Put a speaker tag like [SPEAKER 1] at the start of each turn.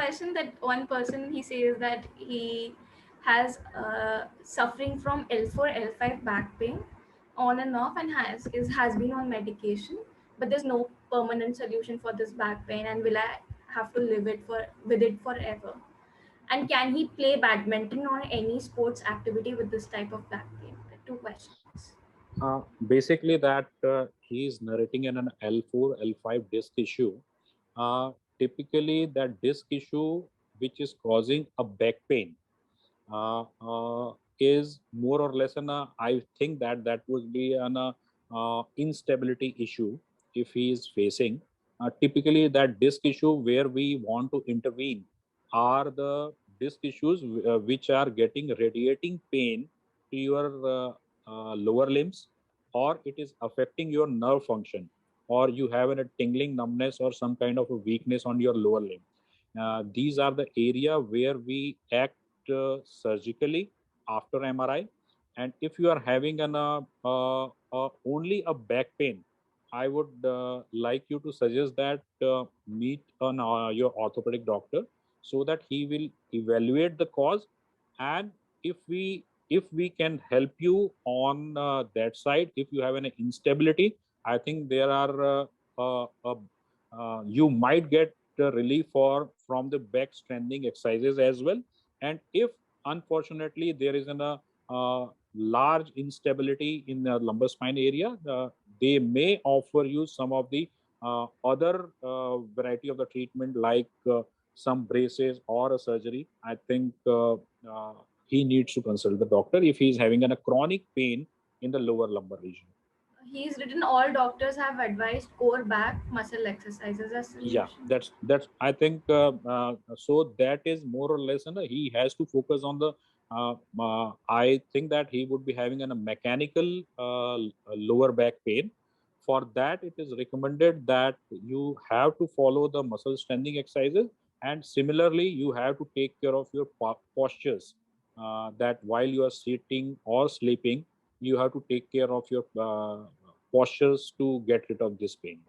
[SPEAKER 1] question that one person, he says that he has suffering from L4 L5 back pain on and off, and has been on medication, but there's no permanent solution for this back pain, and will I have to live it for with it forever? And can he play badminton or any sports activity with this type of back pain? The two questions.
[SPEAKER 2] Basically, that he is narrating in an L4, L5 disc issue. Typically, that disc issue, which is causing a back pain, is more or less I think that would be an instability issue if he is facing. Typically, that disc issue where we want to intervene are the disc issues which are getting radiating pain to your lower limbs, or it is affecting your nerve function, or you have a tingling numbness or some kind of a weakness on your lower limb. These are the area where we act surgically after MRI. And if you are having only a back pain, I would like you to suggest that meet your orthopedic doctor so that he will evaluate the cause, and if we can help you on that side, if you have an instability, I think there are you might get relief from the back strengthening exercises as well. And if unfortunately there is a large instability in the lumbar spine area, they may offer you some of the other variety of the treatment, like some braces or a surgery. I think he needs to consult the doctor if he is having a chronic pain in the lower lumbar region.
[SPEAKER 1] He's written all doctors have advised core back muscle exercises as
[SPEAKER 2] Yeah,
[SPEAKER 1] solution.
[SPEAKER 2] that's I think so that is more or less, he has to focus on the I think that he would be having a mechanical lower back pain. For that, it is recommended that you have to follow the muscle strengthening exercises, and similarly you have to take care of your postures, that while you are sitting or sleeping, you have to take care of your postures to get rid of this pain.